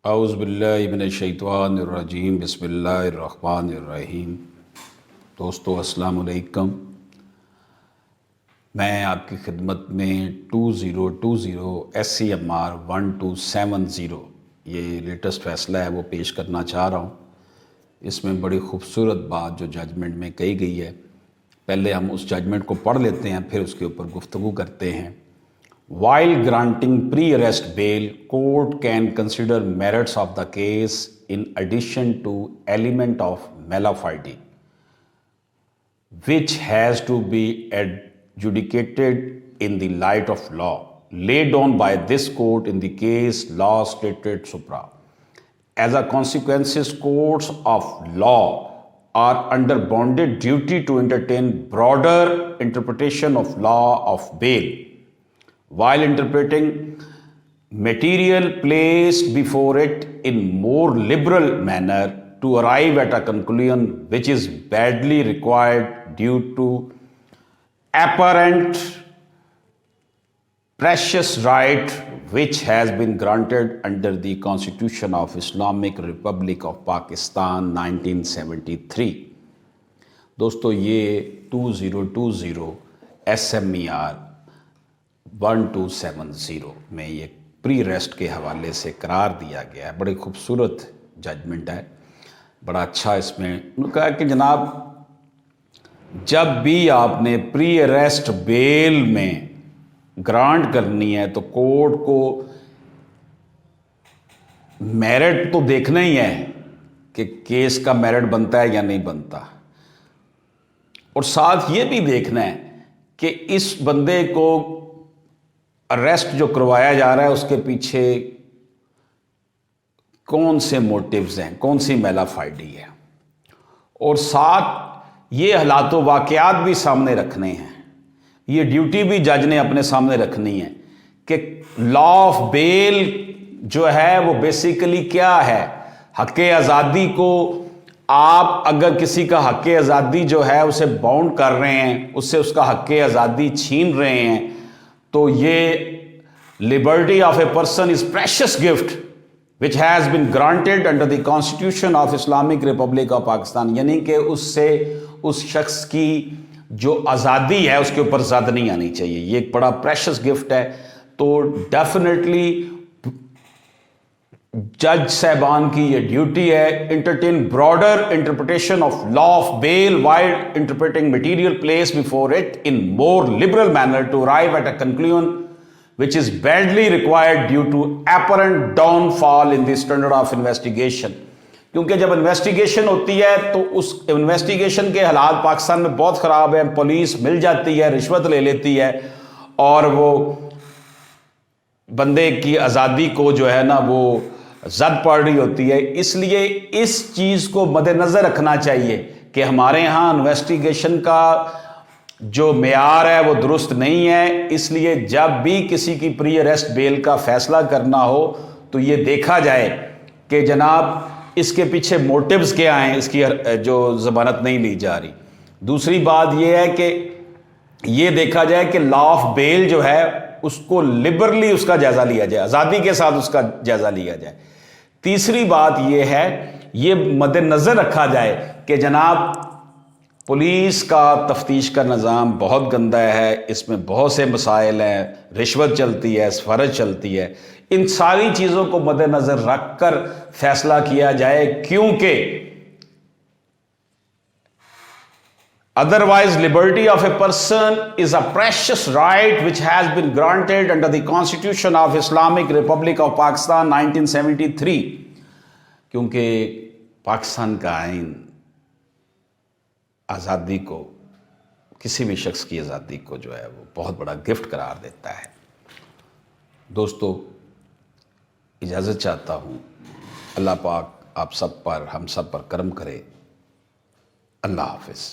اعوذ باللہ من الشیطان الرجیم، بسم اللہ الرحمن الرحیم۔ دوستو السلام علیکم۔ میں آپ کی خدمت میں 2020 SCMR 1270 یہ لیٹسٹ فیصلہ ہے وہ پیش کرنا چاہ رہا ہوں۔ اس میں بڑی خوبصورت بات جو ججمنٹ میں کہی گئی ہے، پہلے ہم اس ججمنٹ کو پڑھ لیتے ہیں، پھر اس کے اوپر گفتگو کرتے ہیں۔ While granting pre-arrest bail, court can consider merits of the case in addition to element of mala fide, which has to be adjudicated in the light of law, laid down by this court in the case law stated supra. As a consequence, courts of law are under bonded duty to entertain broader interpretation of law of bail, while interpreting material placed before it in more liberal manner to arrive at a conclusion which is badly required due to apparent precious right which has been granted under the Constitution of Islamic Republic of Pakistan 1973۔ دوستو یہ 2020 SMER 1270 میں یہ پری rest کے حوالے سے قرار دیا گیا ہے۔ بڑی خوبصورت ججمنٹ ہے، بڑا اچھا۔ اس میں انہوں نے کہا کہ جناب جب بھی آپ نے پری ریسٹ بیل میں گرانٹ کرنی ہے تو کورٹ کو میرٹ تو دیکھنا ہی ہے کہ کیس کا میرٹ بنتا ہے یا نہیں بنتا، اور ساتھ یہ بھی دیکھنا ہے کہ اس بندے کو اریسٹ جو کروایا جا رہا ہے اس کے پیچھے کون سے موٹیوز ہیں، کون سی میلا فائڈی ہے، اور ساتھ یہ حالات و واقعات بھی سامنے رکھنے ہیں۔ یہ ڈیوٹی بھی جج نے اپنے سامنے رکھنی ہے کہ لا آف بیل جو ہے وہ بیسیکلی کیا ہے۔ حق آزادی کو آپ اگر کسی کا حق آزادی جو ہے اسے باؤنڈ کر رہے ہیں، اس سے اس کا حق آزادی چھین رہے ہیں، تو یہ liberty of a person is precious gift which has been granted under the Constitution of Islamic Republic of Pakistan، یعنی کہ اس سے اس شخص کی جو آزادی ہے اس کے اوپر زد نہیں آنی چاہیے۔ یہ ایک بڑا پریشس گفٹ ہے۔ تو ڈیفینیٹلی جج صاحبان کی یہ ڈیوٹی ہے entertain broader interpretation of law of bail while interpreting material placed before it in more liberal manner to arrive at a conclusion which is badly required due to apparent downfall in the standard of investigation۔ کیونکہ جب investigation ہوتی ہے تو اس investigation کے حالات پاکستان میں بہت خراب ہیں۔ پولیس مل جاتی ہے، رشوت لے لیتی ہے، اور وہ بندے کی آزادی کو جو ہے نا وہ زد پڑ رہی ہوتی ہے۔ اس لیے اس چیز کو مد نظر رکھنا چاہیے کہ ہمارے ہاں انویسٹیگیشن کا جو معیار ہے وہ درست نہیں ہے۔ اس لیے جب بھی کسی کی پری اریسٹ بیل کا فیصلہ کرنا ہو تو یہ دیکھا جائے کہ جناب اس کے پیچھے موٹیوز کیا ہیں، اس کی جو ضمانت نہیں لی جا رہی۔ دوسری بات یہ ہے کہ یہ دیکھا جائے کہ لا آف بیل جو ہے اس کو لبرلی اس کا جائزہ لیا جائے، آزادی کے ساتھ اس کا جائزہ لیا جائے۔ تیسری بات یہ ہے، یہ مد نظر رکھا جائے کہ جناب پولیس کا تفتیش کا نظام بہت گندا ہے، اس میں بہت سے مسائل ہیں، رشوت چلتی ہے، سفارش چلتی ہے۔ ان ساری چیزوں کو مد نظر رکھ کر فیصلہ کیا جائے، کیونکہ otherwise liberty of a person is a precious right which has been granted under the Constitution of Islamic Republic of Pakistan 1973۔ کیونکہ پاکستان کا آئین آزادی کو، کسی بھی شخص کی آزادی کو جو ہے وہ بہت بڑا گفٹ قرار دیتا ہے۔ دوستو اجازت چاہتا ہوں، اللہ پاک آپ سب پر، ہم سب پر کرم کرے۔ اللہ حافظ۔